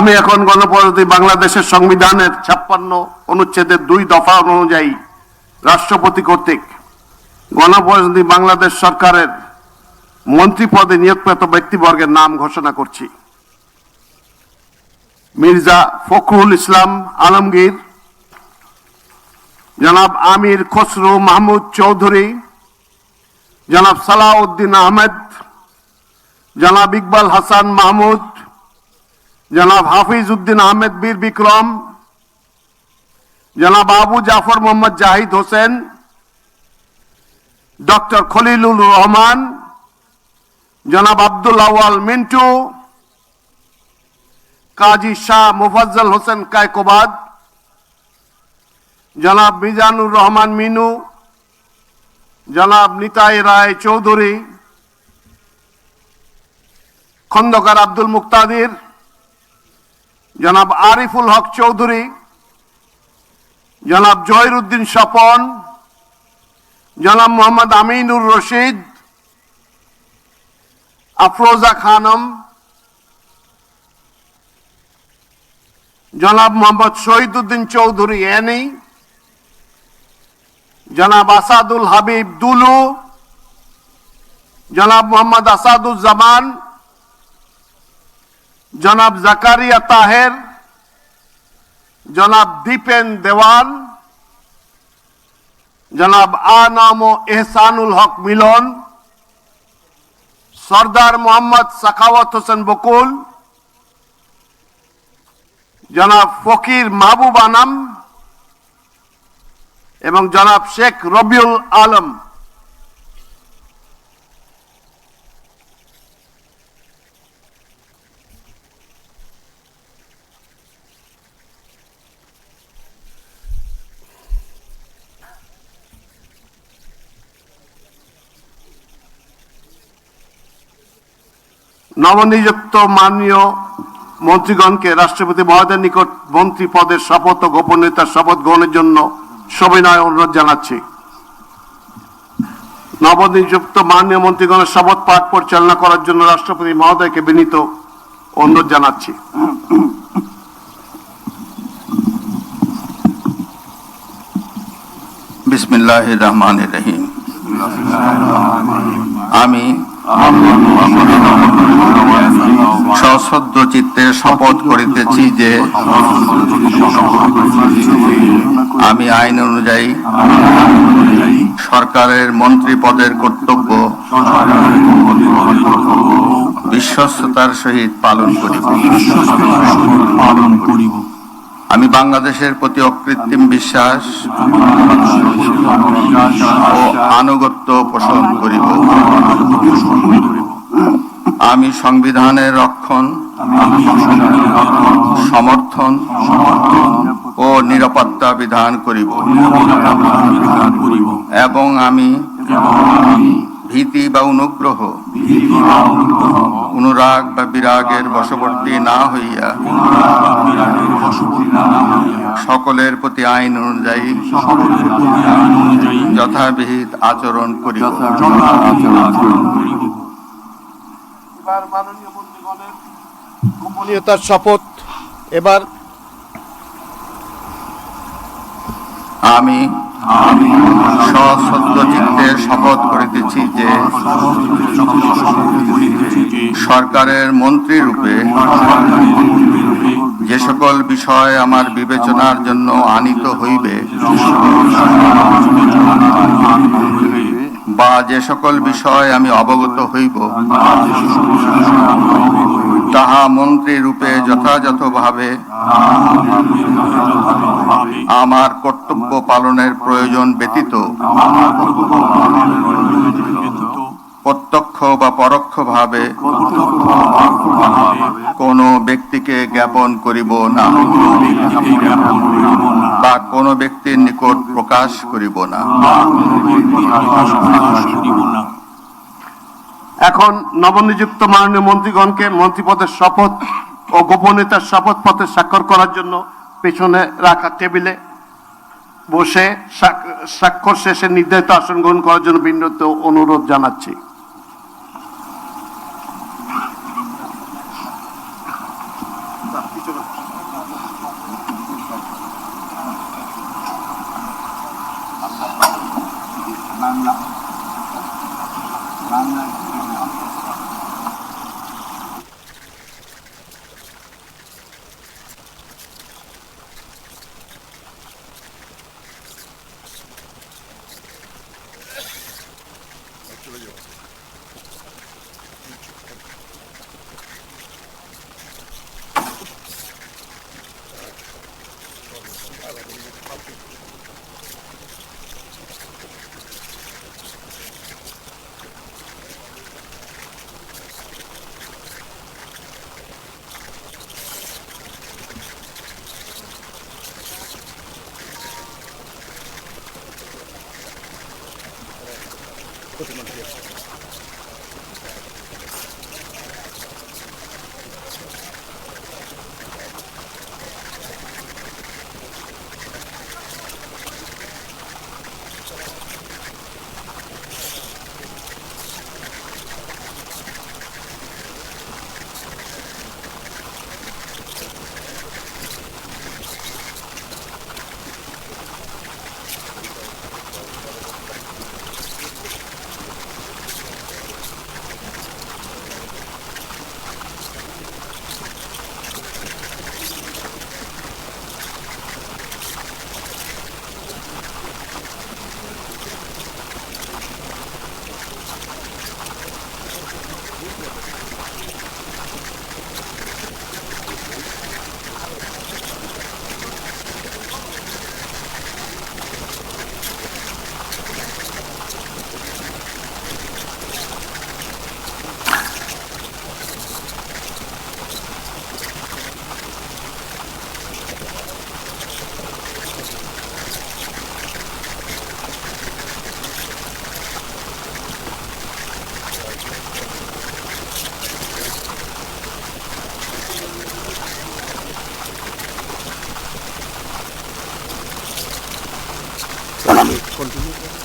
আমি এখন গণপ্রজাতন্ত্রী বাংলাদেশের সংবিধানের 56 অনুচ্ছেদের 2 দফা অনুযায়ী রাষ্ট্রপতি কর্তৃক গণপ্রজাতন্ত্রী বাংলাদেশ সরকারের মন্ত্রী পদে নিয়োগপ্রাপ্ত ব্যক্তিবর্গের নাম ঘোষণা করছি। মির্জা ফখরুল ইসলাম আলমগীর, জনাব আমির খসরু মাহমুদ চৌধুরী, জনাব সালাউদ্দিন আহমেদ, জনাব ইকবাল হাসান মাহমুদ, জনাব হাফিজ উদ্দিন আহমেদ বীর বিক্রম, জনাব আবু জাফর মোহাম্মদ জাহিদ হোসেন, ডক্টর খলিলুর রহমান, জনাব আব্দুল আওয়াল মিন্টু, কাজী শাহ মুফাজ্জল হোসেন কায়কোবাদ, জনাব মিজানুর রহমান মিনু, জনাব নিতাই রায় চৌধুরী, খন্দকার আব্দুল মুক্তাদির, জনাব আরিফুল হক চৌধুরী, জনাব জহিরুদ্দিন স্বপন, জনাব মোহাম্মদ আমিনুর রশিদ, আফরোজা খানম, জনাব মোহাম্মদ শহীদুদ্দিন চৌধুরী এনি, জনাব আসাদুল হাবিব দুলু, জনাব মোহাম্মদ আসাদুজ্জামান, জনাব জাকারিয়া তাহের, জনাব দীপেন দেওয়ান, জনাব আনাম এহসানুল হক মিলন, সরদার মোহাম্মদ সাখাওয়াত হোসেন বকুল, জনাব ফকির মাহবুব আনাম এবং জনাব শেখ রবিউল আলম। নবনিযুক্ত মাননীয় মন্ত্রীগণকে রাষ্ট্রপতি মহোদয়ের নিকট মন্ত্রী পদের শপথ ও গোপনীয়তার শপথ গ্রহণের জন্য সবিনয় অনুরোধ জানাচ্ছি। নবনিযুক্ত মাননীয় মন্ত্রীগণের শপথ পাঠ পরিচালনা করার জন্য রাষ্ট্রপতি মহোদয়কে বিনীত অনুরোধ জানাচ্ছি। বিসমিল্লাহির রহমানির রহিম। আমি সশ্রদ্ধ চিত্তে শপথ করিতেছি যে আমি আইন অনুযায়ী সরকারের মন্ত্রী পদের কর্তব্য বিশ্বস্ততার সহিত পালন করিব। আমি বাংলাদেশের প্রতি অকৃত্রিম বিশ্বাস ও আনুগত্য পোষণ করিব। আমি সংবিধানের রক্ষণ, সমর্থন ও নিরাপত্তা বিধান করিব এবং আমি ভীতি বা অনুগ্রহ, অনুরাগ বা বিরাগের বশবর্তী না হইয়া সকলের প্রতি আইন অনুযায়ী যথাবিহিত আচরণ করিব। মাননীয় মন্ত্রীগণের গোপনীয়তার শপথ। এবার আমি সশ্রদ্ধ চিত্তে শপথ করিতেছি যে সরকারের মন্ত্রী রূপে যে সকল বিষয় আমার বিবেচনার জন্য আনিত হইবে বা যে সকল বিষয় আমি অবগত হইব তাহা মন্ত্রী রূপে যথাযথভাবে আমার কর্তব্য পালনের প্রয়োজন ব্যতীত প্রত্যক্ষ বা পরোক্ষভাবে কোনো ব্যক্তিকে জ্ঞাপন করিব না বা কোনো ব্যক্তির নিকট প্রকাশ করিব না। এখন নবনিযুক্ত মাননীয় মন্ত্রীগণকে মন্ত্রীপদের শপথ ও গোপনীয়তার শপথ পত্রে স্বাক্ষর করার জন্য পেছনে রাখা টেবিলে বসে স্বাক্ষর শেষে নির্ধারিত আসন গ্রহণ করার জন্য বিনীত অনুরোধ জানাচ্ছি। পিছনে Continue.